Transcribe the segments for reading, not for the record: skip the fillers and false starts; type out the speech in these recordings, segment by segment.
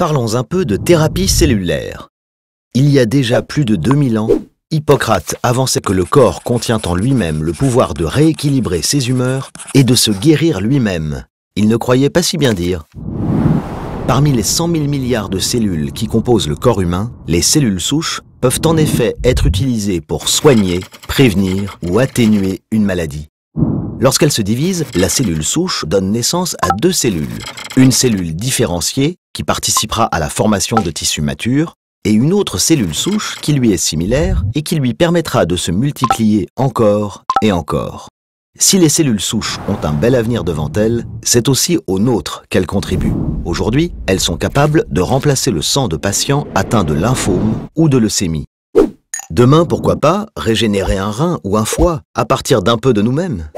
Parlons un peu de thérapie cellulaire. Il y a déjà plus de 2000 ans, Hippocrate avançait que le corps contient en lui-même le pouvoir de rééquilibrer ses humeurs et de se guérir lui-même. Il ne croyait pas si bien dire. Parmi les 100 000 milliards de cellules qui composent le corps humain, les cellules souches peuvent en effet être utilisées pour soigner, prévenir ou atténuer une maladie. Lorsqu'elle se divise, la cellule souche donne naissance à deux cellules. Une cellule différenciée qui participera à la formation de tissus matures et une autre cellule souche qui lui est similaire et qui lui permettra de se multiplier encore et encore. Si les cellules souches ont un bel avenir devant elles, c'est aussi au nôtre qu'elles contribuent. Aujourd'hui, elles sont capables de remplacer le sang de patients atteints de lymphome ou de leucémie. Demain, pourquoi pas, régénérer un rein ou un foie à partir d'un peu de nous-mêmes?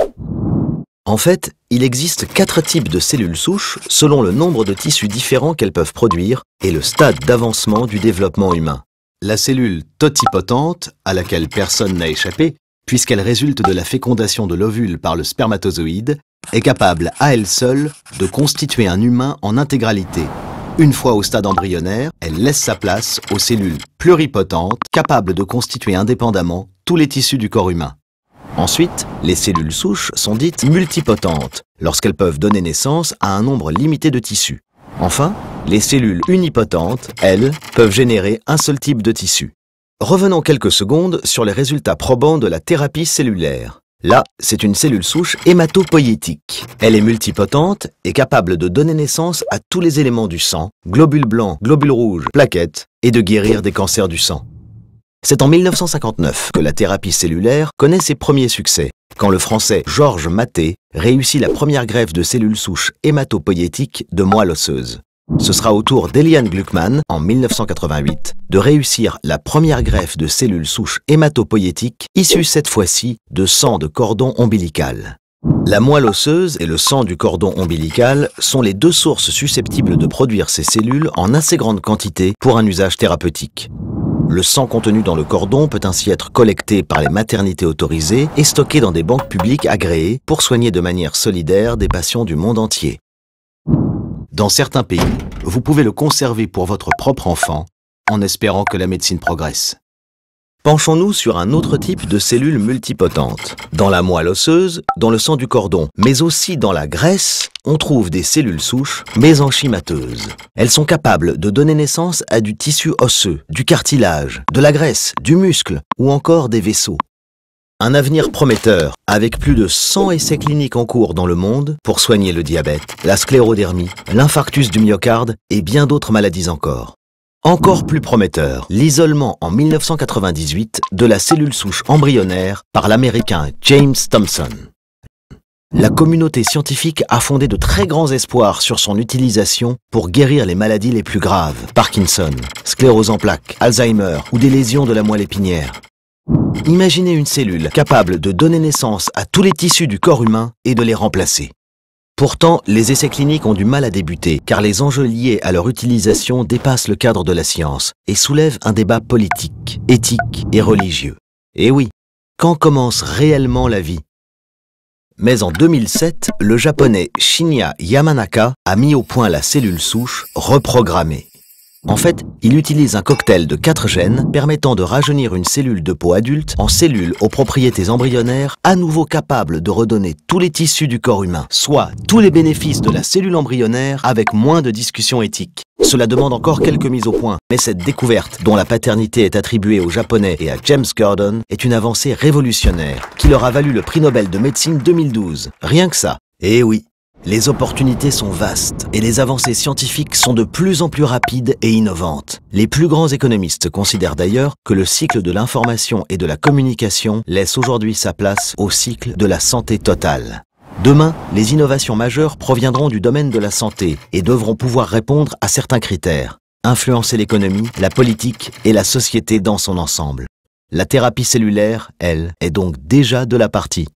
En fait, il existe 4 types de cellules souches selon le nombre de tissus différents qu'elles peuvent produire et le stade d'avancement du développement humain. La cellule totipotente, à laquelle personne n'a échappé, puisqu'elle résulte de la fécondation de l'ovule par le spermatozoïde, est capable à elle seule de constituer un humain en intégralité. Une fois au stade embryonnaire, elle laisse sa place aux cellules pluripotentes, capables de constituer indépendamment tous les tissus du corps humain. Ensuite, les cellules souches sont dites multipotentes, lorsqu'elles peuvent donner naissance à un nombre limité de tissus. Enfin, les cellules unipotentes, elles, peuvent générer un seul type de tissu. Revenons quelques secondes sur les résultats probants de la thérapie cellulaire. Là, c'est une cellule souche hématopoïétique. Elle est multipotente et capable de donner naissance à tous les éléments du sang, globules blancs, globules rouges, plaquettes, et de guérir des cancers du sang. C'est en 1959 que la thérapie cellulaire connaît ses premiers succès, quand le Français Georges Mathé réussit la première greffe de cellules souches hématopoïétiques de moelle osseuse. Ce sera au tour d'Elian Gluckman, en 1988, de réussir la première greffe de cellules souches hématopoïétiques, issues cette fois-ci de sang de cordon ombilical. La moelle osseuse et le sang du cordon ombilical sont les deux sources susceptibles de produire ces cellules en assez grande quantité pour un usage thérapeutique. Le sang contenu dans le cordon peut ainsi être collecté par les maternités autorisées et stocké dans des banques publiques agréées pour soigner de manière solidaire des patients du monde entier. Dans certains pays, vous pouvez le conserver pour votre propre enfant, en espérant que la médecine progresse. Penchons-nous sur un autre type de cellules multipotentes. Dans la moelle osseuse, dans le sang du cordon, mais aussi dans la graisse, on trouve des cellules souches mésenchymateuses. Elles sont capables de donner naissance à du tissu osseux, du cartilage, de la graisse, du muscle ou encore des vaisseaux. Un avenir prometteur, avec plus de 100 essais cliniques en cours dans le monde pour soigner le diabète, la sclérodermie, l'infarctus du myocarde et bien d'autres maladies encore. Encore plus prometteur, l'isolement en 1998 de la cellule souche embryonnaire par l'Américain James Thomson. La communauté scientifique a fondé de très grands espoirs sur son utilisation pour guérir les maladies les plus graves, Parkinson, sclérose en plaques, Alzheimer ou des lésions de la moelle épinière. Imaginez une cellule capable de donner naissance à tous les tissus du corps humain et de les remplacer. Pourtant, les essais cliniques ont du mal à débuter, car les enjeux liés à leur utilisation dépassent le cadre de la science et soulèvent un débat politique, éthique et religieux. Et oui, quand commence réellement la vie? Mais en 2007, le japonais Shinya Yamanaka a mis au point la cellule souche reprogrammée. En fait, il utilise un cocktail de 4 gènes permettant de rajeunir une cellule de peau adulte en cellule aux propriétés embryonnaires à nouveau capables de redonner tous les tissus du corps humain, soit tous les bénéfices de la cellule embryonnaire avec moins de discussions éthiques. Cela demande encore quelques mises au point, mais cette découverte, dont la paternité est attribuée aux Japonais et à James Gordon, est une avancée révolutionnaire qui leur a valu le prix Nobel de médecine 2012. Rien que ça. Eh oui. Les opportunités sont vastes et les avancées scientifiques sont de plus en plus rapides et innovantes. Les plus grands économistes considèrent d'ailleurs que le cycle de l'information et de la communication laisse aujourd'hui sa place au cycle de la santé totale. Demain, les innovations majeures proviendront du domaine de la santé et devront pouvoir répondre à certains critères, influencer l'économie, la politique et la société dans son ensemble. La thérapie cellulaire, elle, est donc déjà de la partie.